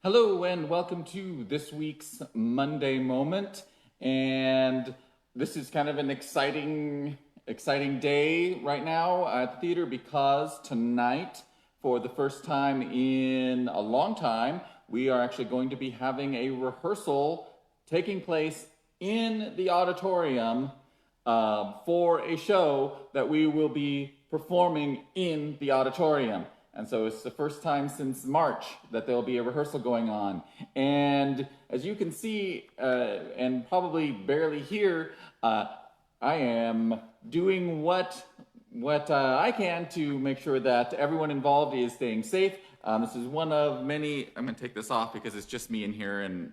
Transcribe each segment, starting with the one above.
Hello and welcome to this week's Monday Moment. And this is kind of an exciting day right now at the theater because tonight, for the first time in a long time, we are actually going to be having a rehearsal taking place in the auditorium for a show that we will be performing in the auditorium. And so it's the first time since March that there'll be a rehearsal going on. And as you can see, and probably barely hear, I am doing what I can to make sure that everyone involved is staying safe. This is one of many. I'm going to take this off because it's just me in here, and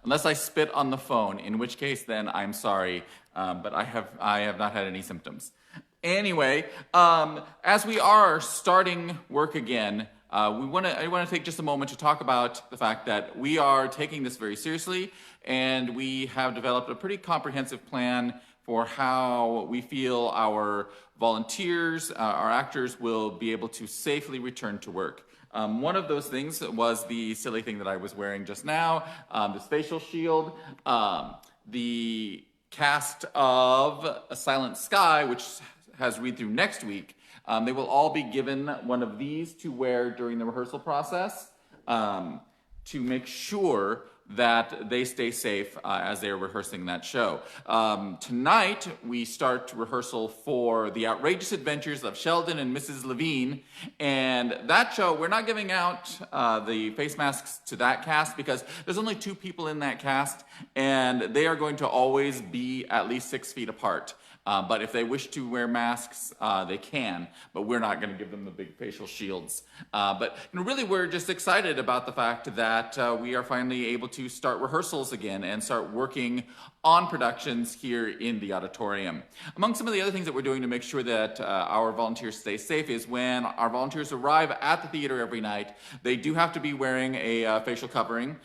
unless I spit on the phone, in which case then I'm sorry, but I have not had any symptoms. Anyway, as we are starting work again, I want to take just a moment to talk about the fact that we are taking this very seriously, and we have developed a pretty comprehensive plan for how we feel our volunteers, our actors, will be able to safely return to work. One of those things was the silly thing that I was wearing just now, this facial shield. The cast of A Silent Sky, which has read through next week, they will all be given one of these to wear during the rehearsal process to make sure that they stay safe as they are rehearsing that show. Tonight, we start rehearsal for The Outrageous Adventures of Sheldon and Mrs. Levine, and that show, we're not giving out the face masks to that cast because there's only 2 people in that cast, and they are going to always be at least 6 feet apart. But if they wish to wear masks, they can, but we're not going to give them the big facial shields. But really, we're just excited about the fact that we are finally able to start rehearsals again and start working on productions here in the auditorium. Among some of the other things that we're doing to make sure that our volunteers stay safe is when our volunteers arrive at the theater every night, they do have to be wearing a facial covering.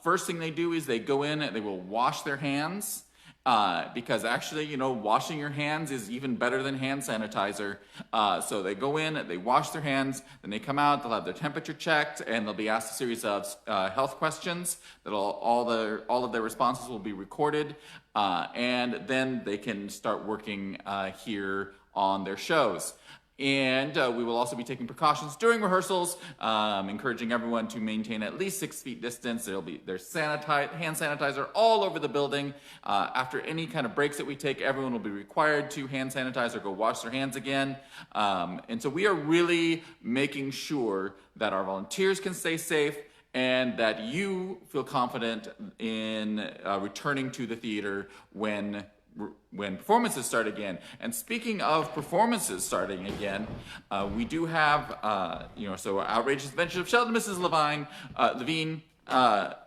First thing they do is they go in and they will wash their hands. Because actually, washing your hands is even better than hand sanitizer. So they go in, they wash their hands, then they come out, they'll have their temperature checked, and they'll be asked a series of health questions. All of their responses will be recorded, and then they can start working here on their shows. And we will also be taking precautions during rehearsals, encouraging everyone to maintain at least 6 feet distance. There's hand sanitizer all over the building. After any kind of breaks that we take, everyone will be required to hand sanitize or go wash their hands again. And so we are really making sure that our volunteers can stay safe and that you feel confident in returning to the theater when performances start again. And speaking of performances starting again, we do have, so Outrageous Adventures of Sheldon and Mrs. Levine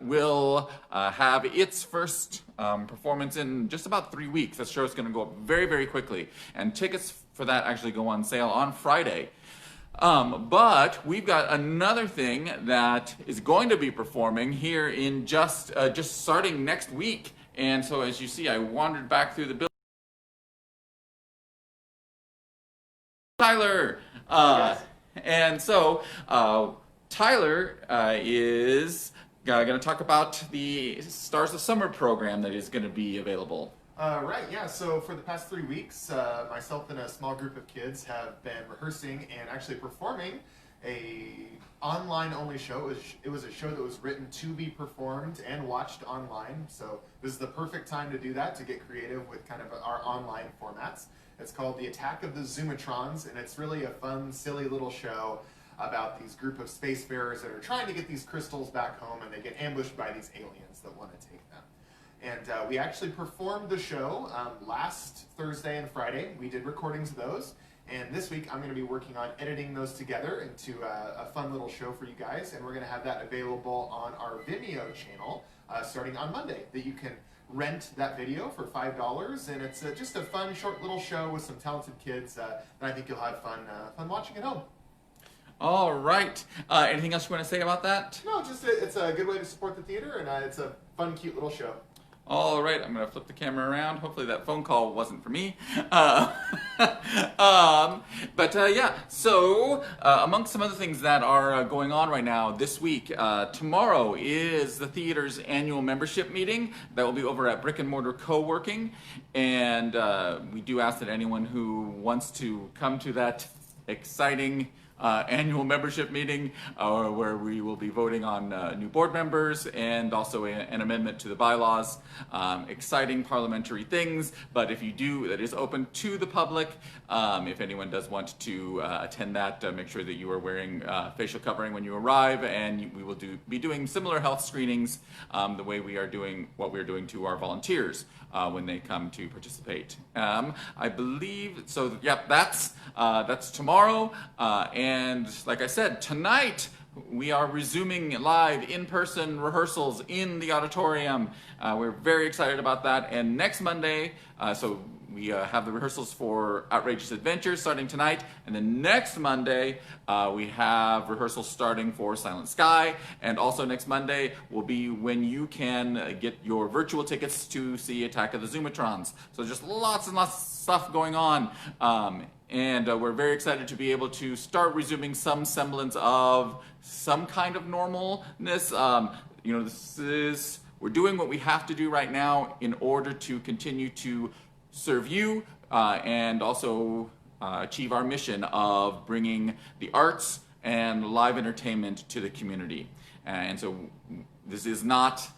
will have its first performance in just about 3 weeks. The show is going to go up very, very quickly, and tickets for that actually go on sale on Friday. But we've got another thing that is going to be performing here in just starting next week. And so as you see, I wandered back through the building. Tyler! Yes. And so Tyler is going to talk about the Stars of Summer program that is going to be available. Right, yeah, so for the past 3 weeks, myself and a small group of kids have been rehearsing and actually performing a online-only show. It was a show that was written to be performed and watched online, so this is the perfect time to do that, to get creative with kind of our online formats. It's called The Attack of the Zoometrons, and it's really a fun, silly little show about these group of spacefarers that are trying to get these crystals back home, and they get ambushed by these aliens that want to take them. And we actually performed the show last Thursday and Friday. We did recordings of those. And this week I'm going to be working on editing those together into a fun little show for you guys. And we're going to have that available on our Vimeo channel starting on Monday, that you can rent that video for $5. And it's just a fun, short little show with some talented kids that I think you'll have fun watching at home. All right. Anything else you want to say about that? No, just it's a good way to support the theater, and it's a fun, cute little show. All right, I'm gonna flip the camera around. Hopefully that phone call wasn't for me. Yeah, so amongst some other things that are going on right now this week, tomorrow is the theater's annual membership meeting that will be over at Brick and Mortar Co-working, and we do ask that anyone who wants to come to that exciting annual membership meeting where we will be voting on new board members and also an amendment to the bylaws. Exciting parliamentary things, but if you do, that is open to the public. If anyone does want to attend that, make sure that you are wearing facial covering when you arrive, and we will be doing similar health screenings the way we are doing what we're doing to our volunteers when they come to participate. I believe, so yep, that's tomorrow. And like I said, tonight we are resuming live in-person rehearsals in the auditorium. We're very excited about that. And next Monday, so we have the rehearsals for Outrageous Adventures starting tonight. And then next Monday, we have rehearsals starting for Silent Sky. And also next Monday will be when you can get your virtual tickets to see Attack of the Zoometrons. So just lots and lots of stuff going on. And we're very excited to be able to start resuming some semblance of some kind of normalness. We're doing what we have to do right now in order to continue to serve you and also achieve our mission of bringing the arts and live entertainment to the community. And so this is not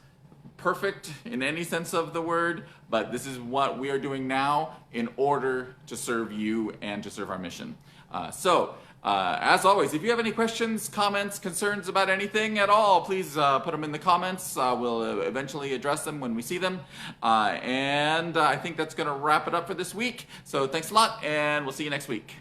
perfect in any sense of the word, but this is what we are doing now in order to serve you and to serve our mission. As always, if you have any questions, comments, concerns about anything at all, please put them in the comments. We'll eventually address them when we see them. And I think that's going to wrap it up for this week. So thanks a lot, and we'll see you next week.